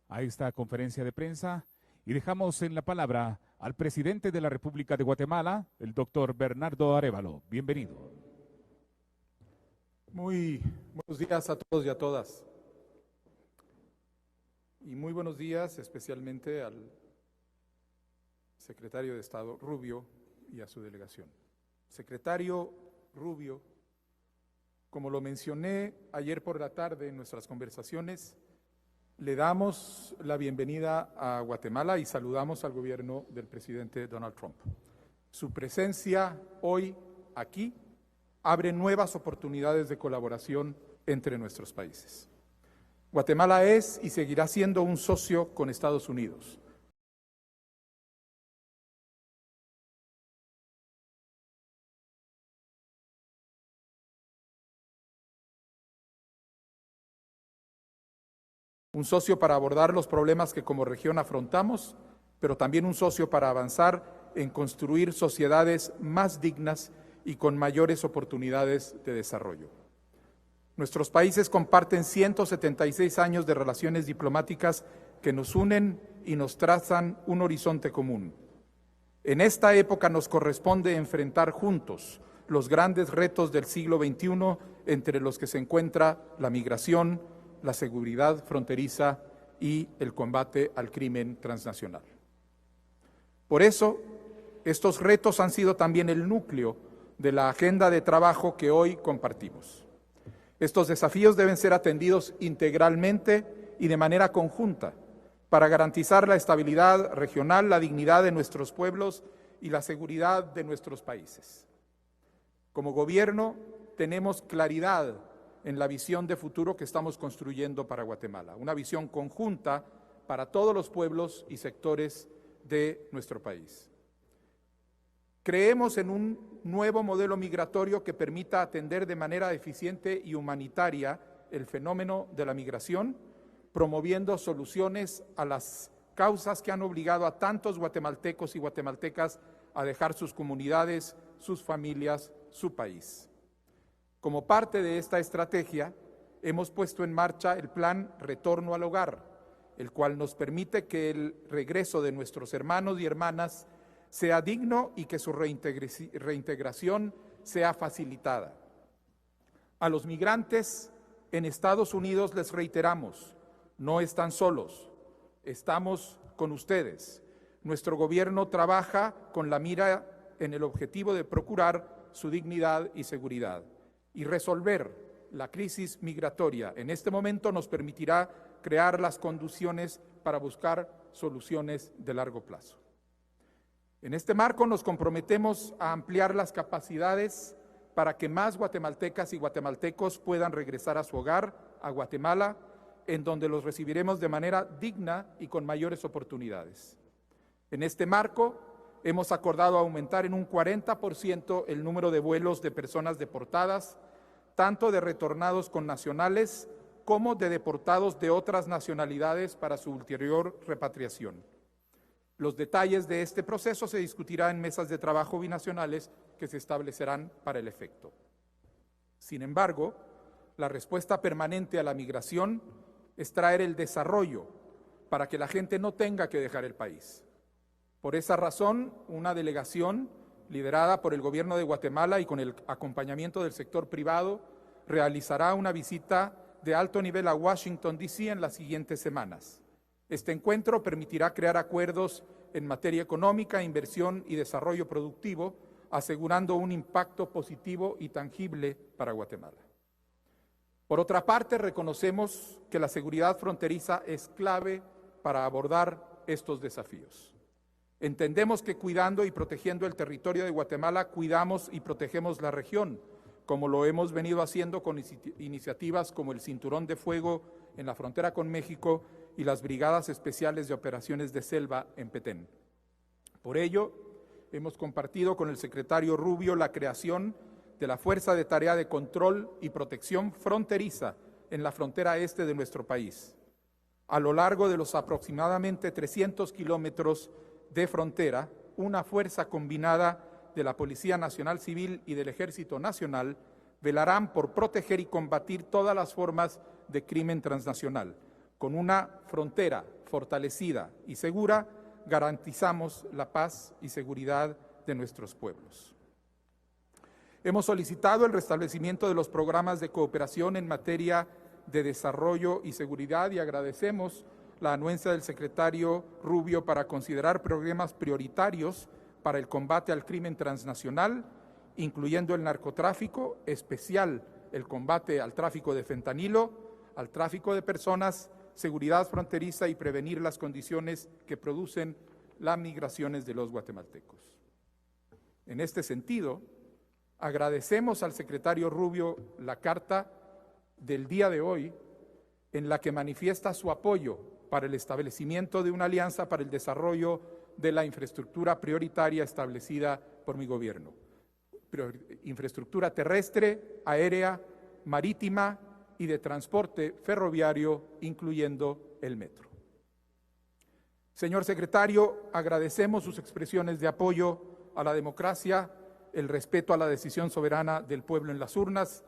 a esta conferencia de prensa y dejamos en la palabra al presidente de la República de Guatemala, el doctor Bernardo Arévalo. Bienvenido. Muy buenos días a todos y a todas. Y muy buenos días especialmente al secretario de Estado Rubio y a su delegación. Secretario Rubio, como lo mencioné ayer por la tarde en nuestras conversaciones, le damos la bienvenida a Guatemala y saludamos al gobierno del presidente Donald Trump. Su presencia hoy aquí abre nuevas oportunidades de colaboración entre nuestros países. Guatemala es y seguirá siendo un socio con Estados Unidos. Un socio para abordar los problemas que como región afrontamos, pero también un socio para avanzar en construir sociedades más dignas y con mayores oportunidades de desarrollo. Nuestros países comparten 176 años de relaciones diplomáticas que nos unen y nos trazan un horizonte común. En esta época nos corresponde enfrentar juntos los grandes retos del siglo XXI, entre los que se encuentra la migración, la seguridad fronteriza y el combate al crimen transnacional. Por eso, estos retos han sido también el núcleo de la agenda de trabajo que hoy compartimos. Estos desafíos deben ser atendidos integralmente y de manera conjunta para garantizar la estabilidad regional, la dignidad de nuestros pueblos y la seguridad de nuestros países. Como gobierno, tenemos claridad en la visión de futuro que estamos construyendo para Guatemala, una visión conjunta para todos los pueblos y sectores de nuestro país. Creemos en un nuevo modelo migratorio que permita atender de manera eficiente y humanitaria el fenómeno de la migración, promoviendo soluciones a las causas que han obligado a tantos guatemaltecos y guatemaltecas a dejar sus comunidades, sus familias, su país. Como parte de esta estrategia, hemos puesto en marcha el plan Retorno al Hogar, el cual nos permite que el regreso de nuestros hermanos y hermanas sea digno y que su reintegración sea facilitada. A los migrantes en Estados Unidos les reiteramos, no están solos, estamos con ustedes. Nuestro gobierno trabaja con la mira en el objetivo de procurar su dignidad y seguridad. Y resolver la crisis migratoria en este momento nos permitirá crear las condiciones para buscar soluciones de largo plazo. En este marco nos comprometemos a ampliar las capacidades para que más guatemaltecas y guatemaltecos puedan regresar a su hogar, a Guatemala, en donde los recibiremos de manera digna y con mayores oportunidades. En este marco, hemos acordado aumentar en un 40% el número de vuelos de personas deportadas, tanto de retornados con nacionales como de deportados de otras nacionalidades para su ulterior repatriación. Los detalles de este proceso se discutirán en mesas de trabajo binacionales que se establecerán para el efecto. Sin embargo, la respuesta permanente a la migración es traer el desarrollo para que la gente no tenga que dejar el país. Por esa razón, una delegación liderada por el gobierno de Guatemala y con el acompañamiento del sector privado, realizará una visita de alto nivel a Washington, D.C. en las siguientes semanas. Este encuentro permitirá crear acuerdos en materia económica, inversión y desarrollo productivo, asegurando un impacto positivo y tangible para Guatemala. Por otra parte, reconocemos que la seguridad fronteriza es clave para abordar estos desafíos. Entendemos que cuidando y protegiendo el territorio de Guatemala, cuidamos y protegemos la región, como lo hemos venido haciendo con iniciativas como el Cinturón de Fuego en la frontera con México y las Brigadas Especiales de Operaciones de Selva en Petén. Por ello, hemos compartido con el secretario Rubio la creación de la Fuerza de Tarea de Control y Protección Fronteriza en la frontera este de nuestro país. A lo largo de los aproximadamente 300 kilómetros de frontera, una fuerza combinada de la Policía Nacional Civil y del Ejército Nacional velarán por proteger y combatir todas las formas de crimen transnacional, Con una frontera fortalecida y segura, garantizamos la paz y seguridad de nuestros pueblos. Hemos solicitado el restablecimiento de los programas de cooperación en materia de desarrollo y seguridad y agradecemos la anuencia del secretario Rubio para considerar programas prioritarios para el combate al crimen transnacional, incluyendo el narcotráfico, especial el combate al tráfico de fentanilo, al tráfico de personas, seguridad fronteriza y prevenir las condiciones que producen las migraciones de los guatemaltecos. En este sentido, agradecemos al secretario Rubio la carta del día de hoy en la que manifiesta su apoyo para el establecimiento de una alianza para el desarrollo de la infraestructura prioritaria establecida por mi gobierno. Infraestructura terrestre, aérea, marítima y de transporte ferroviario, incluyendo el metro. Señor secretario, agradecemos sus expresiones de apoyo a la democracia, el respeto a la decisión soberana del pueblo en las urnas,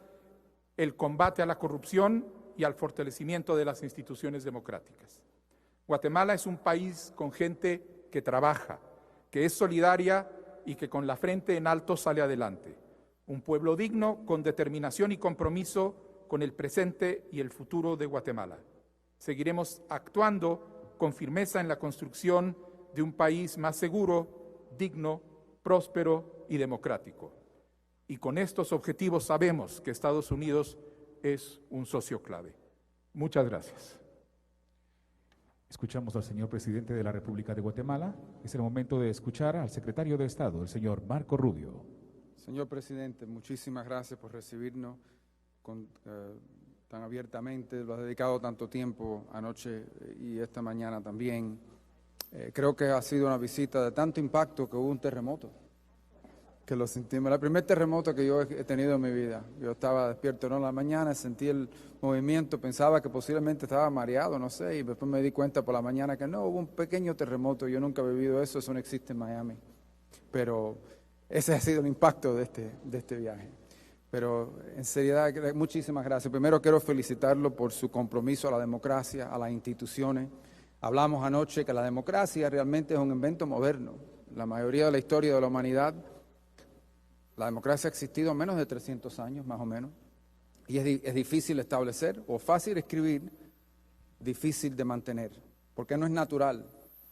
el combate a la corrupción y al fortalecimiento de las instituciones democráticas. Guatemala es un país con gente que trabaja, que es solidaria y que con la frente en alto sale adelante. Un pueblo digno, con determinación y compromiso con el presente y el futuro de Guatemala. Seguiremos actuando con firmeza en la construcción de un país más seguro, digno, próspero y democrático. Y con estos objetivos sabemos que Estados Unidos es un socio clave. Muchas gracias. Escuchamos al señor presidente de la República de Guatemala. Es el momento de escuchar al secretario de Estado, el señor Marco Rubio. Señor presidente, muchísimas gracias por recibirnos tan abiertamente. Lo ha dedicado tanto tiempo anoche y esta mañana también. Creo que ha sido una visita de tanto impacto que hubo un terremoto, que lo sentimos. El primer terremoto que yo he tenido en mi vida. Yo estaba despierto en la mañana, sentí el movimiento, pensaba que posiblemente estaba mareado, no sé, y después me di cuenta por la mañana que no, hubo un pequeño terremoto. Yo nunca he vivido eso no existe en Miami. Pero ese ha sido el impacto de este viaje. Pero en seriedad, muchísimas gracias. Primero quiero felicitarlo por su compromiso a la democracia, a las instituciones. Hablamos anoche que la democracia realmente es un invento moderno. La mayoría de la historia de la humanidad, la democracia ha existido menos de 300 años, más o menos, y es difícil establecer, o fácil escribir, difícil de mantener, porque no es natural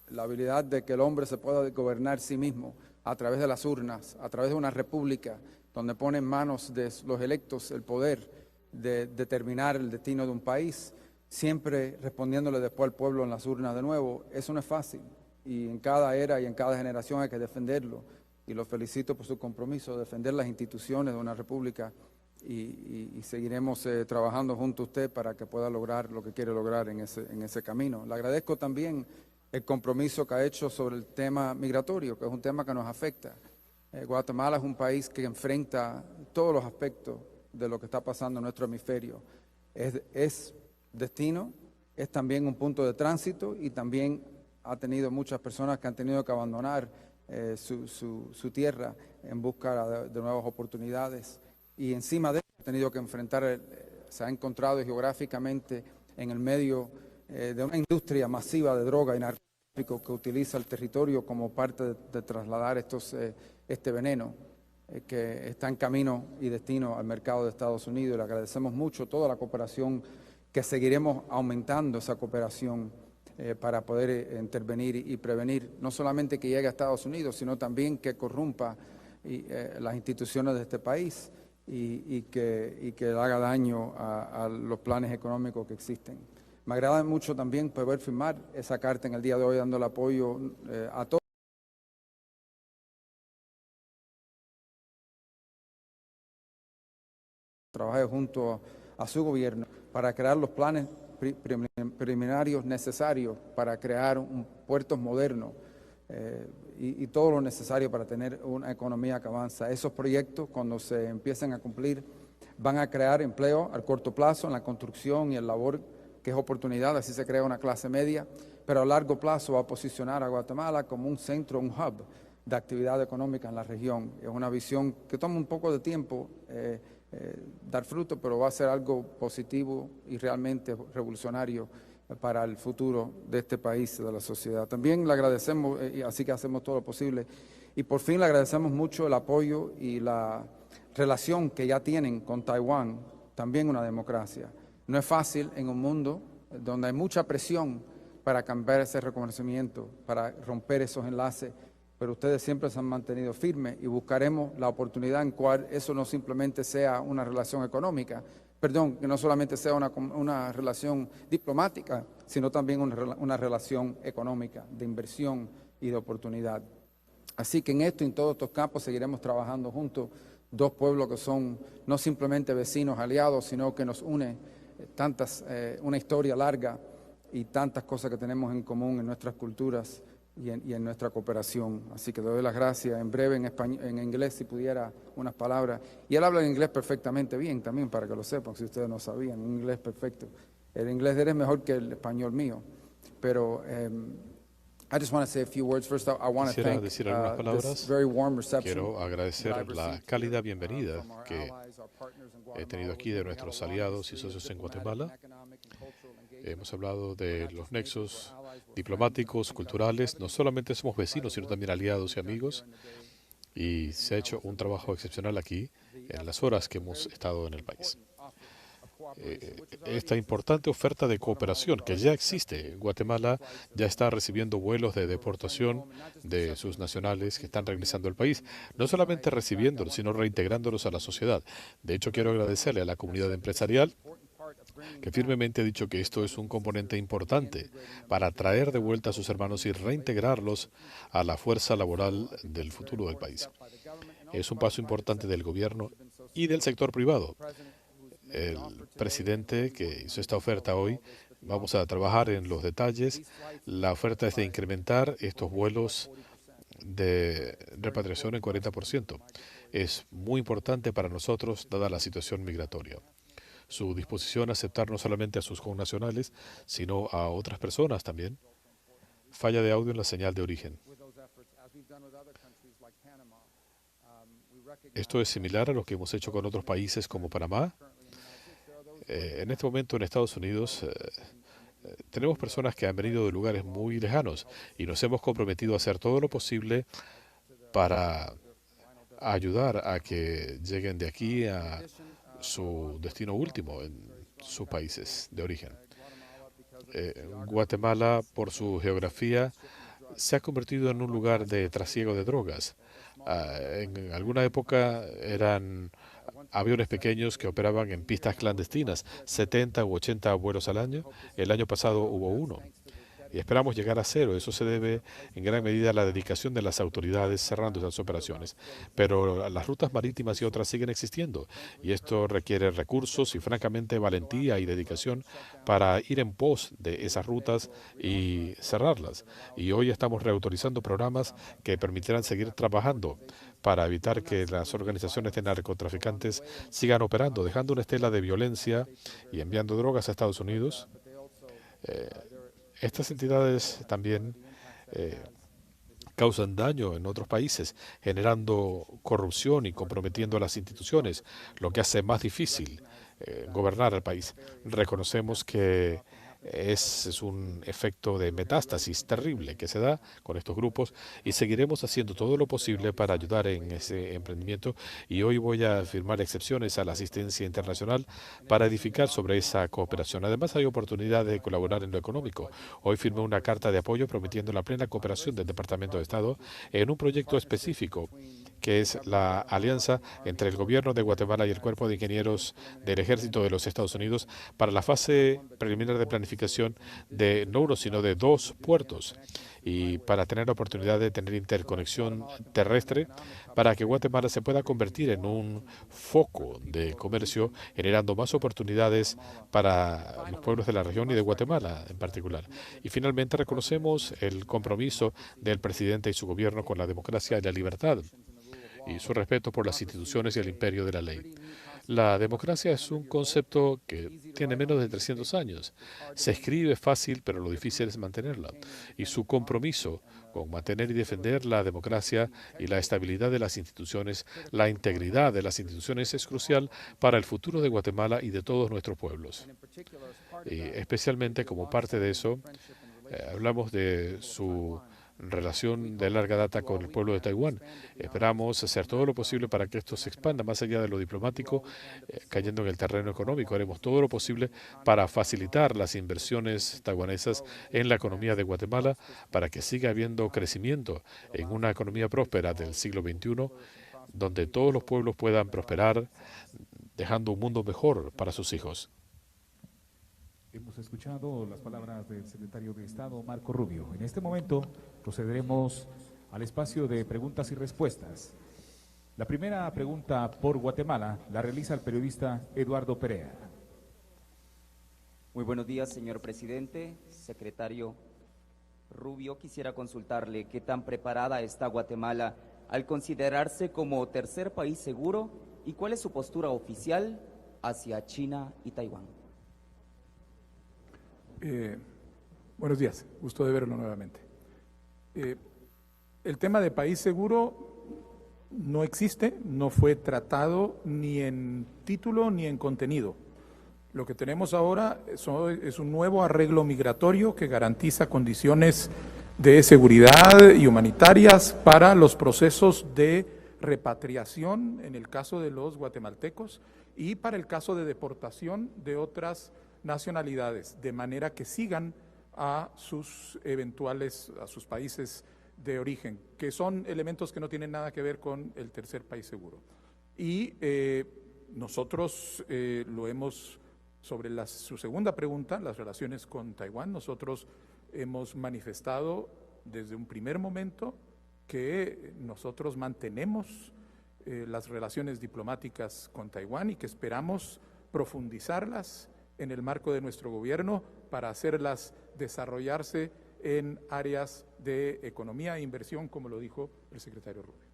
la habilidad de que el hombre se pueda gobernar sí mismo a través de las urnas, a través de una república, donde pone en manos de los electos el poder de determinar el destino de un país, siempre respondiéndole después al pueblo en las urnas de nuevo. Eso no es fácil, y en cada era y en cada generación hay que defenderlo. Y lo felicito por su compromiso de defender las instituciones de una república y seguiremos trabajando junto a usted para que pueda lograr lo que quiere lograr en ese camino. Le agradezco también el compromiso que ha hecho sobre el tema migratorio, que es un tema que nos afecta. Guatemala es un país que enfrenta todos los aspectos de lo que está pasando en nuestro hemisferio. Es destino, es también un punto de tránsito y también ha tenido muchas personas que han tenido que abandonar su tierra en busca de nuevas oportunidades, y encima de eso ha tenido que enfrentar, se ha encontrado geográficamente en el medio de una industria masiva de droga y narcotráfico que utiliza el territorio como parte de trasladar este veneno que está en camino y destino al mercado de Estados Unidos. Le agradecemos mucho toda la cooperación, que seguiremos aumentando esa cooperación para poder intervenir y prevenir, no solamente que llegue a Estados Unidos, sino también que corrompa las instituciones de este país y que haga daño a los planes económicos que existen. Me agrada mucho también poder firmar esa carta en el día de hoy, dando el apoyo a todos. Trabaje junto a su gobierno para crear los planes preliminarios necesarios para crear un puerto moderno y todo lo necesario para tener una economía que avanza. Esos proyectos, cuando se empiecen a cumplir, van a crear empleo a corto plazo en la construcción y en labor, que es oportunidad, así se crea una clase media, pero a largo plazo va a posicionar a Guatemala como un centro, un hub de actividad económica en la región. Es una visión que toma un poco de tiempo dar fruto, pero va a ser algo positivo y realmente revolucionario para el futuro de este país y de la sociedad. También le agradecemos, y así que hacemos todo lo posible, y por fin le agradecemos mucho el apoyo y la relación que ya tienen con Taiwán, también una democracia. No es fácil en un mundo donde hay mucha presión para cambiar ese reconocimiento, para romper esos enlaces, pero ustedes siempre se han mantenido firmes y buscaremos la oportunidad en cual eso no simplemente sea una relación económica, perdón, que no solamente sea una relación diplomática, sino también una relación económica, de inversión y de oportunidad. Así que en esto y en todos estos campos seguiremos trabajando juntos, dos pueblos que son no simplemente vecinos, aliados, sino que nos une una historia larga y tantas cosas que tenemos en común en nuestras culturas y en nuestra cooperación. Así que doy las gracias. En breve en inglés, si pudiera, unas palabras. Y él habla en inglés perfectamente bien también, para que lo sepan, si ustedes no sabían, un inglés perfecto. El inglés de él es mejor que el español mío. Pero I just want to say a few words. First, I want to Quisiera thank decir algunas this palabras. very warm reception. Quiero agradecer la cálida bienvenida que he tenido aquí de nuestros aliados y socios en Guatemala. Hemos hablado de los nexos diplomáticos, culturales. No solamente somos vecinos, sino también aliados y amigos. Y se ha hecho un trabajo excepcional aquí en las horas que hemos estado en el país. Esta importante oferta de cooperación que ya existe. Guatemala ya está recibiendo vuelos de deportación de sus nacionales que están regresando al país. No solamente recibiéndolos, sino reintegrándolos a la sociedad. De hecho, quiero agradecerle a la comunidad empresarial que firmemente ha dicho que esto es un componente importante para traer de vuelta a sus hermanos y reintegrarlos a la fuerza laboral del futuro del país. Es un paso importante del gobierno y del sector privado. El presidente que hizo esta oferta hoy, vamos a trabajar en los detalles. La oferta es de incrementar estos vuelos de repatriación en 40%. Es muy importante para nosotros, dada la situación migratoria. Su disposición a aceptar no solamente a sus connacionales, sino a otras personas también. Falla de audio en la señal de origen. Esto es similar a lo que hemos hecho con otros países como Panamá. En este momento en Estados Unidos tenemos personas que han venido de lugares muy lejanos y nos hemos comprometido a hacer todo lo posible para ayudar a que lleguen de aquí a su destino último en sus países de origen. Guatemala, por su geografía, se ha convertido en un lugar de trasiego de drogas. En alguna época eran aviones pequeños que operaban en pistas clandestinas, 70 u 80 vuelos al año. El año pasado hubo uno. Y esperamos llegar a cero. Eso se debe en gran medida a la dedicación de las autoridades cerrando esas operaciones. Pero las rutas marítimas y otras siguen existiendo. Y esto requiere recursos y, francamente, valentía y dedicación para ir en pos de esas rutas y cerrarlas. Y hoy estamos reautorizando programas que permitirán seguir trabajando para evitar que las organizaciones de narcotraficantes sigan operando, dejando una estela de violencia y enviando drogas a Estados Unidos. Estas entidades también causan daño en otros países, generando corrupción y comprometiendo a las instituciones, lo que hace más difícil gobernar el país. Reconocemos que es un efecto de metástasis terrible que se da con estos grupos y seguiremos haciendo todo lo posible para ayudar en ese emprendimiento. Y hoy voy a firmar excepciones a la asistencia internacional para edificar sobre esa cooperación. Además, hay oportunidad de colaborar en lo económico. Hoy firmé una carta de apoyo prometiendo la plena cooperación del Departamento de Estado en un proyecto específico que es la alianza entre el gobierno de Guatemala y el Cuerpo de Ingenieros del Ejército de los Estados Unidos para la fase preliminar de planificación de no uno, sino de 2 puertos, y para tener la oportunidad de tener interconexión terrestre para que Guatemala se pueda convertir en un foco de comercio, generando más oportunidades para los pueblos de la región y de Guatemala en particular. Y finalmente reconocemos el compromiso del presidente y su gobierno con la democracia y la libertad y su respeto por las instituciones y el imperio de la ley. La democracia es un concepto que tiene menos de 300 años. Se escribe fácil, pero lo difícil es mantenerla. Y su compromiso con mantener y defender la democracia y la estabilidad de las instituciones, la integridad de las instituciones es crucial para el futuro de Guatemala y de todos nuestros pueblos. Y especialmente como parte de eso, hablamos de su relación de larga data con el pueblo de Taiwán. Esperamos hacer todo lo posible para que esto se expanda más allá de lo diplomático, cayendo en el terreno económico. Haremos todo lo posible para facilitar las inversiones taiwanesas en la economía de Guatemala, para que siga habiendo crecimiento en una economía próspera del siglo XXI, donde todos los pueblos puedan prosperar, dejando un mundo mejor para sus hijos. Hemos escuchado las palabras del secretario de Estado, Marco Rubio. En este momento procederemos al espacio de preguntas y respuestas. La primera pregunta por Guatemala la realiza el periodista Eduardo Perea. Muy buenos días, señor presidente. Secretario Rubio, quisiera consultarle qué tan preparada está Guatemala al considerarse como tercer país seguro y cuál es su postura oficial hacia China y Taiwán. Buenos días, gusto de verlo nuevamente. El tema de país seguro no existe, no fue tratado ni en título ni en contenido. Lo que tenemos ahora es un nuevo arreglo migratorio que garantiza condiciones de seguridad y humanitarias para los procesos de repatriación en el caso de los guatemaltecos y para el caso de deportación de otras nacionalidades, de manera que sigan a sus países de origen, que son elementos que no tienen nada que ver con el tercer país seguro. Y nosotros lo hemos, sobre su segunda pregunta, las relaciones con Taiwán, nosotros hemos manifestado desde un primer momento que nosotros mantenemos las relaciones diplomáticas con Taiwán y que esperamos profundizarlas en el marco de nuestro gobierno para hacerlas desarrollarse en áreas de economía e inversión, como lo dijo el secretario Rubio.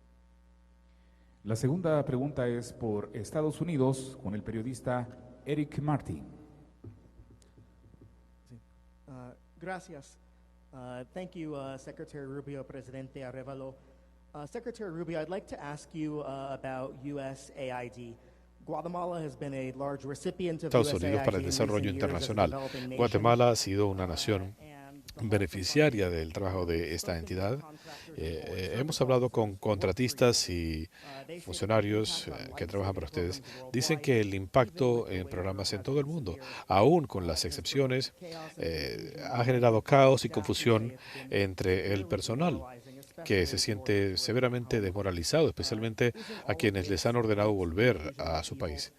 La segunda pregunta es por Estados Unidos con el periodista Eric Martin. Gracias. Thank you, Secretary Rubio, Presidente Arévalo. Secretary Rubio, I'd like to ask you about USAID. Guatemala has been a large recipient of Estados Unidos para el Desarrollo Internacional. Guatemala ha sido una nación beneficiaria del trabajo de esta entidad. Hemos hablado con contratistas y funcionarios que trabajan para ustedes. Dicen que el impacto en programas en todo el mundo, aún con las excepciones, ha generado caos y confusión entre el personal, que se siente severamente desmoralizado, especialmente a quienes les han ordenado volver a su país.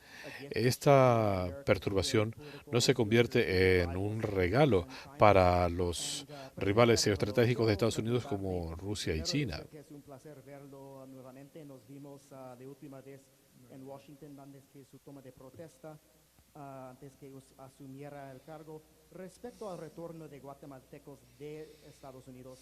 Esta perturbación no se convierte en un regalo para los rivales geoestratégicos de Estados Unidos como Rusia y China. Es un placer verlo nuevamente. Nos vimos de última vez en Washington antes que su toma de protesta, antes que asumiera el cargo. Respecto al retorno de guatemaltecos de Estados Unidos,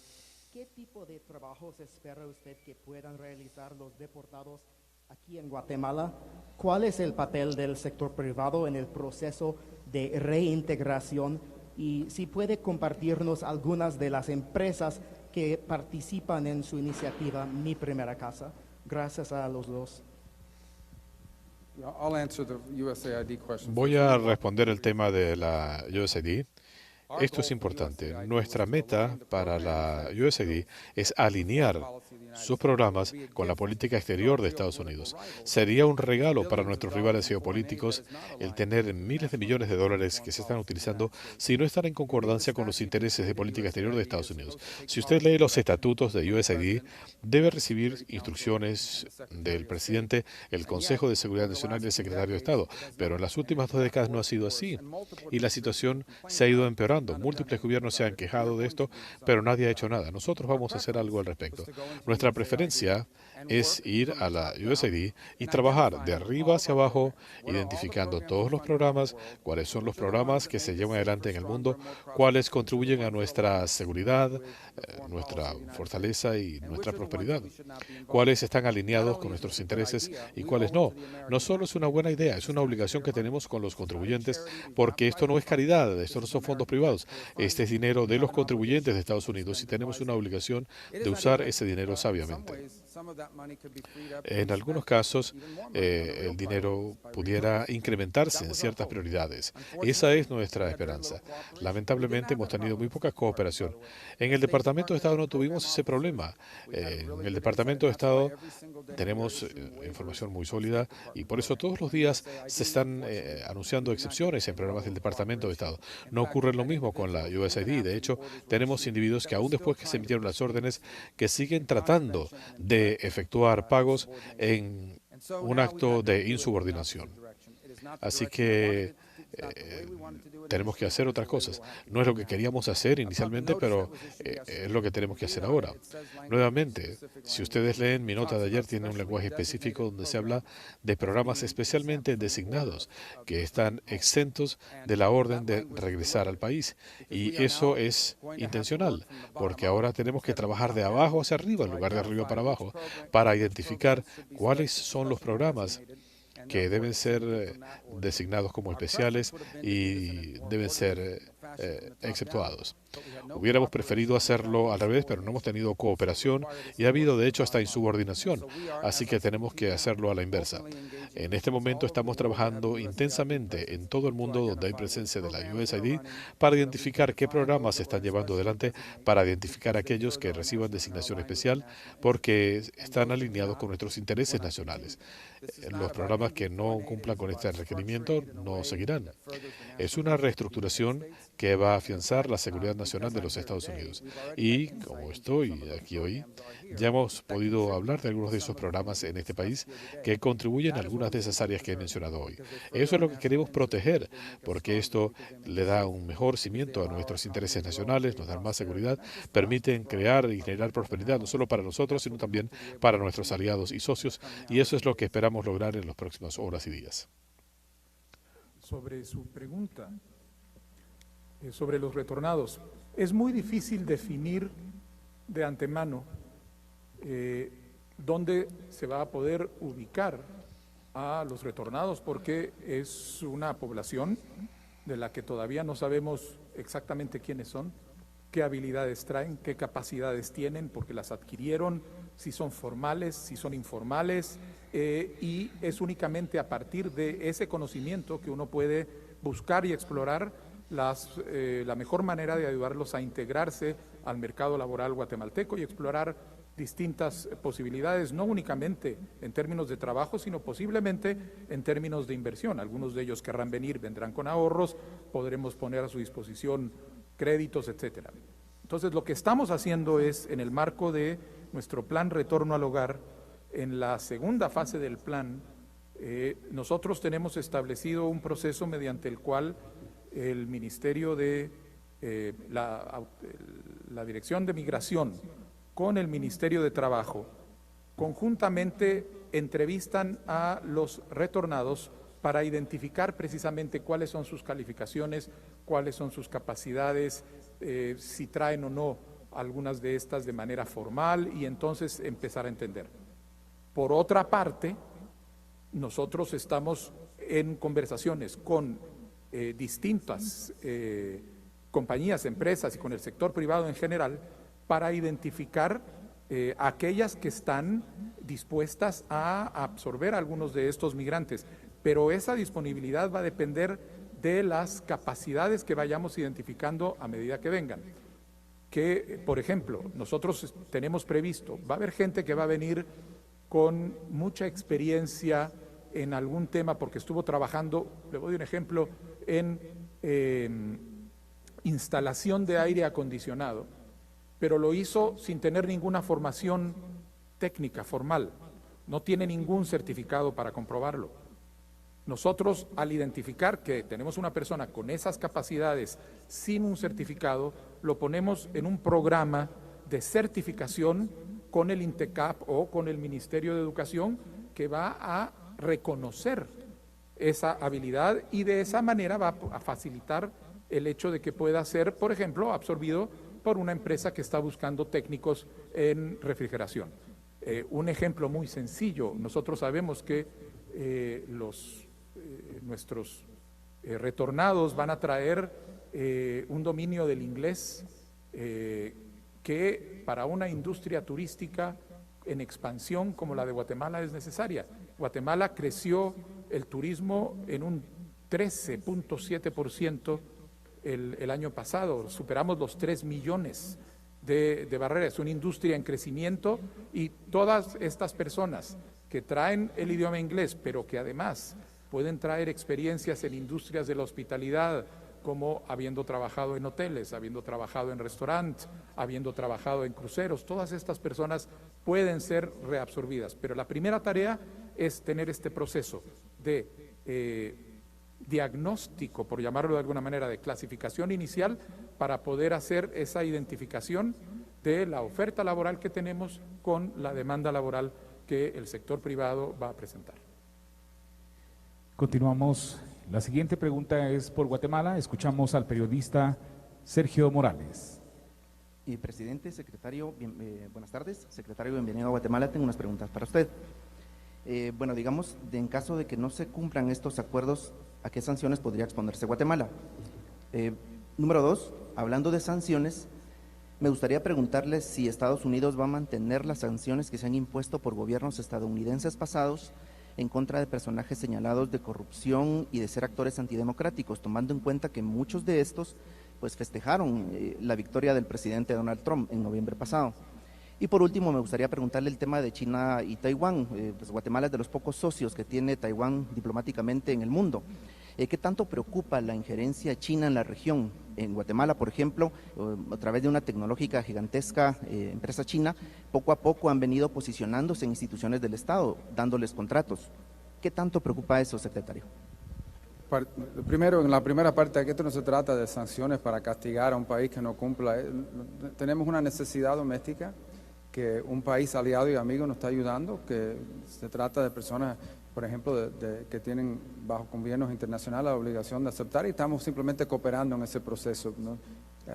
¿qué tipo de trabajos espera usted que puedan realizar los deportados aquí en Guatemala? ¿Cuál es el papel del sector privado en el proceso de reintegración? Y si puede compartirnos algunas de las empresas que participan en su iniciativa Mi Primera Casa. Gracias a los dos. Voy a responder el tema de la USAID. Esto es importante. Nuestra meta para la USAID es alinear sus programas con la política exterior de Estados Unidos. Sería un regalo para nuestros rivales geopolíticos el tener miles de millones de dólares que se están utilizando si no están en concordancia con los intereses de política exterior de Estados Unidos. Si usted lee los estatutos de USAID, debe recibir instrucciones del presidente, el Consejo de Seguridad Nacional y el secretario de Estado. Pero en las últimas 2 décadas no ha sido así y la situación se ha ido empeorando. funcionando. Múltiples gobiernos se han quejado de esto, pero nadie ha hecho nada. Nosotros vamos a hacer algo al respecto. Nuestra preferencia es ir a la USAID y trabajar de arriba hacia abajo, identificando todos los programas, cuáles son los programas que se llevan adelante en el mundo, cuáles contribuyen a nuestra seguridad, nuestra fortaleza y nuestra prosperidad, cuáles están alineados con nuestros intereses y cuáles no. No solo es una buena idea, es una obligación que tenemos con los contribuyentes, porque esto no es caridad, esto no son fondos privados, este es dinero de los contribuyentes de Estados Unidos y tenemos una obligación de usar ese dinero sabiamente. En algunos casos, el dinero pudiera incrementarse en ciertas prioridades. Esa es nuestra esperanza. Lamentablemente, hemos tenido muy poca cooperación. En el Departamento de Estado no tuvimos ese problema. En el Departamento de Estado tenemos información muy sólida y por eso todos los días se están anunciando excepciones en programas del Departamento de Estado. No ocurre lo mismo con la USAID. De hecho, tenemos individuos que aún después que se emitieron las órdenes, que siguen tratando de efectuar pagos en un acto de insubordinación. Así que tenemos que hacer otras cosas. No es lo que queríamos hacer inicialmente, pero es lo que tenemos que hacer ahora. Nuevamente, si ustedes leen mi nota de ayer, tiene un lenguaje específico donde se habla de programas especialmente designados que están exentos de la orden de regresar al país. Y eso es intencional, porque ahora tenemos que trabajar de abajo hacia arriba, en lugar de arriba para abajo, para identificar cuáles son los programas que deben ser designados como especiales y deben ser exceptuados. Hubiéramos preferido hacerlo al revés, pero no hemos tenido cooperación y ha habido de hecho hasta insubordinación, así que tenemos que hacerlo a la inversa. En este momento estamos trabajando intensamente en todo el mundo donde hay presencia de la USAID para identificar qué programas se están llevando adelante, para identificar aquellos que reciban designación especial porque están alineados con nuestros intereses nacionales. Los programas que no cumplan con este requerimiento no seguirán. Es una reestructuración que va a afianzar la seguridad nacional de los Estados Unidos. Y como estoy aquí hoy, ya hemos podido hablar de algunos de esos programas en este país que contribuyen a algunas de esas áreas que he mencionado hoy. Eso es lo que queremos proteger, porque esto le da un mejor cimiento a nuestros intereses nacionales, nos da más seguridad, permiten crear y generar prosperidad no solo para nosotros, sino también para nuestros aliados y socios, y eso es lo que esperamos lograr en las próximas horas y días. Sobre su pregunta, sobre los retornados, es muy difícil definir de antemano dónde se va a poder ubicar a los retornados, porque es una población de la que todavía no sabemos exactamente quiénes son, qué habilidades traen, qué capacidades tienen, porque las adquirieron, si son formales, si son informales, y es únicamente a partir de ese conocimiento que uno puede buscar y explorar la mejor manera de ayudarlos a integrarse al mercado laboral guatemalteco y explorar distintas posibilidades, no únicamente en términos de trabajo, sino posiblemente en términos de inversión. Algunos de ellos querrán venir, vendrán con ahorros, podremos poner a su disposición créditos, etcétera. Entonces, lo que estamos haciendo es, en el marco de nuestro plan Retorno al Hogar, en la segunda fase del plan, nosotros tenemos establecido un proceso mediante el cual el Ministerio de la Dirección de Migración con el Ministerio de Trabajo conjuntamente entrevistan a los retornados para identificar precisamente cuáles son sus calificaciones, cuáles son sus capacidades, si traen o no algunas de estas de manera formal y entonces empezar a entender. Por otra parte, nosotros estamos en conversaciones con distintas compañías, empresas y con el sector privado en general para identificar aquellas que están dispuestas a absorber a algunos de estos migrantes, pero esa disponibilidad va a depender de las capacidades que vayamos identificando a medida que vengan. Que, por ejemplo, nosotros tenemos previsto, va a haber gente que va a venir con mucha experiencia en algún tema porque estuvo trabajando, le voy a dar un ejemplo, en instalación de aire acondicionado, pero lo hizo sin tener ninguna formación técnica formal, no tiene ningún certificado para comprobarlo. Nosotros, al identificar que tenemos una persona con esas capacidades sin un certificado, lo ponemos en un programa de certificación con el INTECAP o con el Ministerio de Educación, que va a reconocer esa habilidad y de esa manera va a facilitar el hecho de que pueda ser, por ejemplo, absorbido por una empresa que está buscando técnicos en refrigeración. Un ejemplo muy sencillo: nosotros sabemos que nuestros retornados van a traer un dominio del inglés que para una industria turística en expansión como la de Guatemala es necesaria. Guatemala creció el turismo en un 13.7% el año pasado, superamos los 3 millones de barreras, es una industria en crecimiento, y todas estas personas que traen el idioma inglés, pero que además pueden traer experiencias en industrias de la hospitalidad, como habiendo trabajado en hoteles, habiendo trabajado en restaurantes, habiendo trabajado en cruceros, todas estas personas pueden ser reabsorbidas. Pero la primera tarea es tener este proceso de diagnóstico, por llamarlo de alguna manera, de clasificación inicial, para poder hacer esa identificación de la oferta laboral que tenemos con la demanda laboral que el sector privado va a presentar. Continuamos. La siguiente pregunta es por Guatemala. Escuchamos al periodista Sergio Morales. Presidente, secretario, buenas tardes. Secretario, bienvenido a Guatemala. Tengo unas preguntas para usted. Bueno, digamos, en caso de que no se cumplan estos acuerdos, ¿a qué sanciones podría exponerse Guatemala? Número 2, hablando de sanciones, me gustaría preguntarle si Estados Unidos va a mantener las sanciones que se han impuesto por gobiernos estadounidenses pasados en contra de personajes señalados de corrupción y de ser actores antidemocráticos, tomando en cuenta que muchos de estos pues festejaron la victoria del presidente Donald Trump en noviembre pasado. Y por último, me gustaría preguntarle el tema de China y Taiwán. Pues Guatemala es de los pocos socios que tiene Taiwán diplomáticamente en el mundo. ¿Qué tanto preocupa la injerencia china en la región? En Guatemala, por ejemplo, a través de una tecnológica gigantesca empresa china, poco a poco han venido posicionándose en instituciones del Estado, dándoles contratos. ¿Qué tanto preocupa eso, secretario? Primero, en la primera parte, aquí esto no se trata de sanciones para castigar a un país que no cumpla. Tenemos una necesidad doméstica que un país aliado y amigo nos está ayudando, que se trata de personas, por ejemplo, que tienen bajo gobiernos internacionales la obligación de aceptar, y estamos simplemente cooperando en ese proceso, ¿no?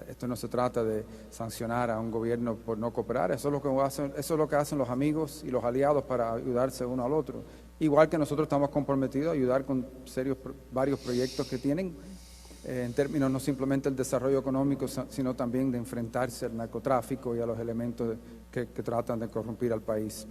Esto no se trata de sancionar a un gobierno por no cooperar, eso es lo que hacen los amigos y los aliados para ayudarse uno al otro. Igual que nosotros estamos comprometidos a ayudar con varios proyectos que tienen, en términos no simplemente del desarrollo económico, sino también de enfrentarse al narcotráfico y a los elementos que tratan de corrompir al país.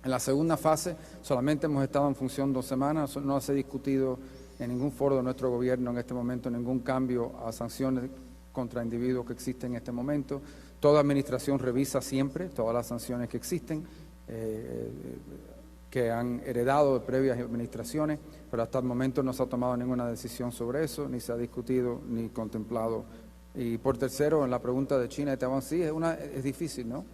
En la segunda fase solamente hemos estado en función 2 semanas, no se ha discutido en ningún foro de nuestro gobierno en este momento ningún cambio a sanciones contra individuos que existen en este momento. Toda administración revisa siempre todas las sanciones que existen, que han heredado de previas administraciones, pero hasta el momento no se ha tomado ninguna decisión sobre eso, ni se ha discutido ni contemplado. Y por tercero, en la pregunta de China y Taiwán, sí, es difícil, ¿no?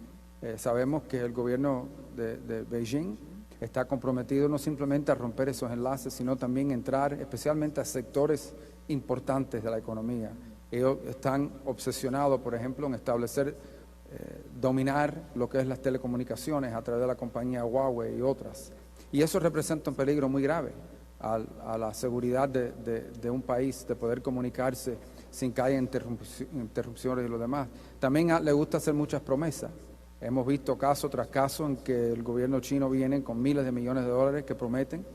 Sabemos que el gobierno de Beijing está comprometido no simplemente a romper esos enlaces, sino también entrar especialmente a sectores importantes de la economía. Ellos están obsesionados, por ejemplo, en establecer, dominar lo que es las telecomunicaciones a través de la compañía Huawei y otras. Y eso representa un peligro muy grave a la seguridad de un país, de poder comunicarse sin que haya interrupciones y lo demás. También le gusta hacer muchas promesas. Hemos visto caso tras caso en que el gobierno chino viene con miles de millones de dólares que prometen.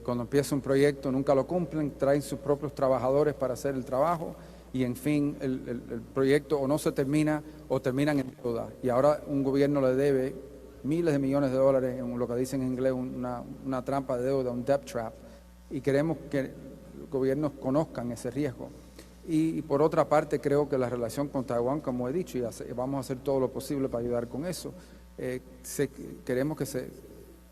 Cuando empieza un proyecto nunca lo cumplen, traen sus propios trabajadores para hacer el trabajo y en fin el proyecto o no se termina o terminan en deuda. Y ahora un gobierno le debe miles de millones de dólares en lo que dicen en inglés una trampa de deuda, un debt trap. Y queremos que los gobiernos conozcan ese riesgo. Y por otra parte, creo que la relación con Taiwán, como he dicho, y vamos a hacer todo lo posible para ayudar con eso,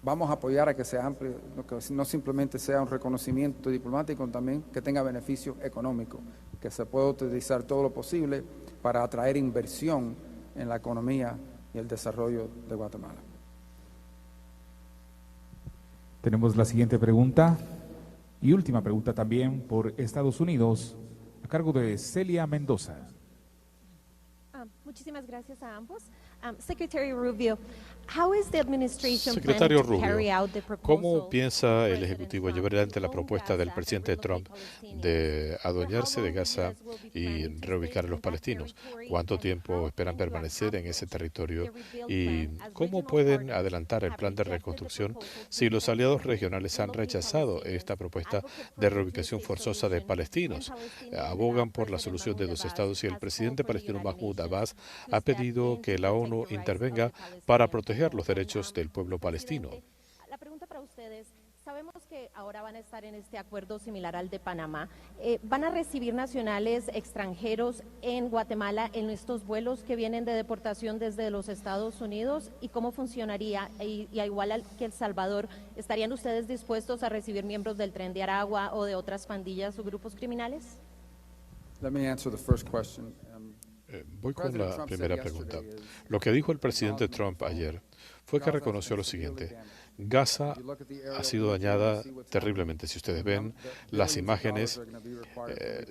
vamos a apoyar a que sea amplio, que no simplemente sea un reconocimiento diplomático, también que tenga beneficio económico, que se pueda utilizar todo lo posible para atraer inversión en la economía y el desarrollo de Guatemala. Tenemos la siguiente pregunta Y última pregunta también por Estados Unidos, a cargo de Celia Mendoza. Muchísimas gracias a ambos. Secretary Rubio, how is the administration Secretario planning to carry Rubio, out the ¿cómo proposal piensa el President Ejecutivo Trump llevar adelante to la go propuesta del Gaza presidente and Trump relocate Palestinians? de adueñarse de Gaza For how long do you guys will be y planning to stay reubicar a los in that palestinos? territory, ¿Cuánto and tiempo how esperan can you permanecer en ese accomplish territorio? the rebuild ¿Y plan as cómo regional pueden partners adelantar el have plan de rejected the reconstrucción proposal si to los aliados relocate regionales han rechazado Palestinians, esta propuesta advocate for de a reubicación two-state forzosa de solution, palestinos? and Palestinian Abogan por la President solución de Mahmoud dos Abbas estados y el has presidente called for the palestino United Mahmoud Nations Abbas to ha step pedido in que to la protect ONU the rights of intervenga the para Palestinian proteger people. los derechos del pueblo palestino. Presidente, la pregunta para ustedes, sabemos que ahora van a estar en este acuerdo similar al de Panamá. ¿Van a recibir nacionales extranjeros en Guatemala en estos vuelos que vienen de deportación desde los Estados Unidos? ¿Y cómo funcionaría? Y igual que El Salvador, ¿estarían ustedes dispuestos a recibir miembros del Tren de Aragua o de otras pandillas o grupos criminales? Let me answer the first question. Voy con la primera pregunta. Lo que dijo el presidente Trump ayer fue que reconoció lo siguiente. Gaza ha sido dañada terriblemente. Si ustedes ven las imágenes,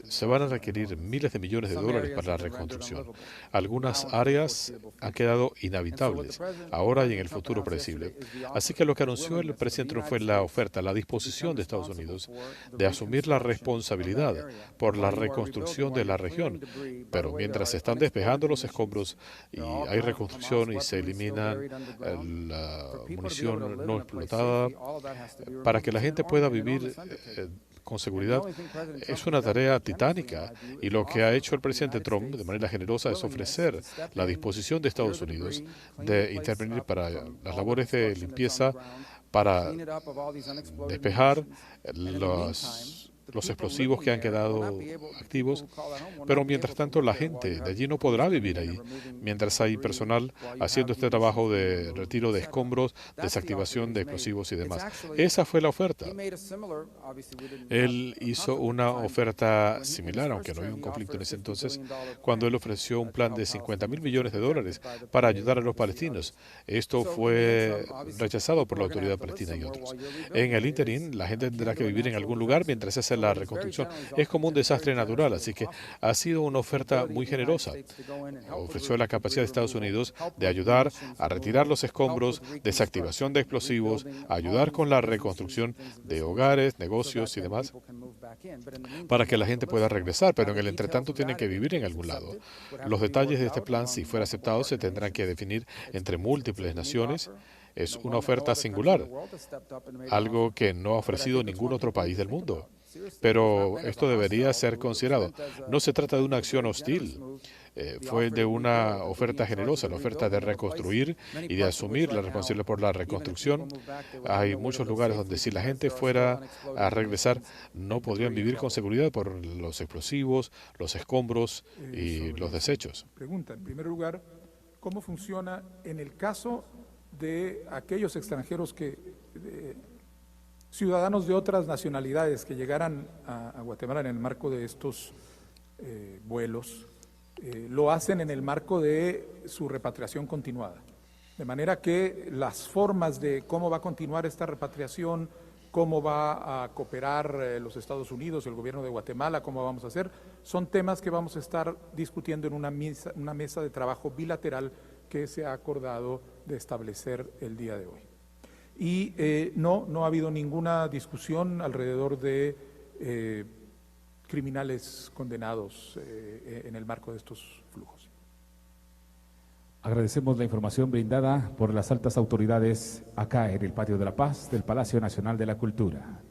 se van a requerir miles de millones de dólares para la reconstrucción. Algunas áreas han quedado inhabitables, ahora y en el futuro predecible. Así que lo que anunció el presidente Trump fue la oferta, la disposición de Estados Unidos de asumir la responsabilidad por la reconstrucción de la región. Pero mientras se están despejando los escombros y hay reconstrucción y se eliminan la munición no explotada, para que la gente pueda vivir con seguridad, es una tarea titánica. Y lo que ha hecho el presidente Trump de manera generosa es ofrecer la disposición de Estados Unidos de intervenir para las labores de limpieza, para despejar los explosivos que han quedado activos, pero mientras tanto la gente de allí no podrá vivir ahí, mientras hay personal haciendo este trabajo de retiro de escombros, desactivación de explosivos y demás. Esa fue la oferta. Él hizo una oferta similar, aunque no había un conflicto en ese entonces, cuando él ofreció un plan de $50.000 millones para ayudar a los palestinos. Esto fue rechazado por la autoridad palestina y otros. En el interín, la gente tendrá que vivir en algún lugar mientras se hace la reconstrucción. Es como un desastre natural, así que ha sido una oferta muy generosa. Ofreció la capacidad de Estados Unidos de ayudar a retirar los escombros, desactivación de explosivos, ayudar con la reconstrucción de hogares, negocios y demás, para que la gente pueda regresar, pero en el entretanto tienen que vivir en algún lado. Los detalles de este plan, si fuera aceptado, se tendrán que definir entre múltiples naciones. Es una oferta singular, algo que no ha ofrecido ningún otro país del mundo. Pero esto debería ser considerado. No se trata de una acción hostil. Fue de una oferta generosa, la oferta de reconstruir y de asumir la responsabilidad por la reconstrucción. Hay muchos lugares donde si la gente fuera a regresar no podrían vivir con seguridad por los explosivos, los escombros y los desechos. Pregunta, en primer lugar, ¿cómo funciona en el caso de aquellos extranjeros ciudadanos de otras nacionalidades que llegaran a Guatemala en el marco de estos vuelos? Lo hacen en el marco de su repatriación continuada. De manera que las formas de cómo va a continuar esta repatriación, cómo va a cooperar los Estados Unidos, el gobierno de Guatemala, cómo vamos a hacer, son temas que vamos a estar discutiendo en una mesa de trabajo bilateral que se ha acordado de establecer el día de hoy. Y no ha habido ninguna discusión alrededor de criminales condenados en el marco de estos flujos. Agradecemos la información brindada por las altas autoridades acá en el Patio de la Paz del Palacio Nacional de la Cultura.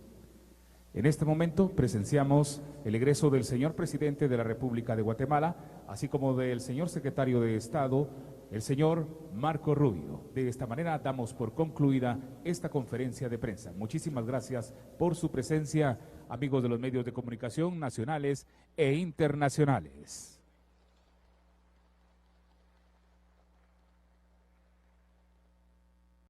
En este momento presenciamos el egreso del señor presidente de la República de Guatemala, así como del señor secretario de Estado, el señor Marco Rubio. De esta manera damos por concluida esta conferencia de prensa. Muchísimas gracias por su presencia, amigos de los medios de comunicación nacionales e internacionales.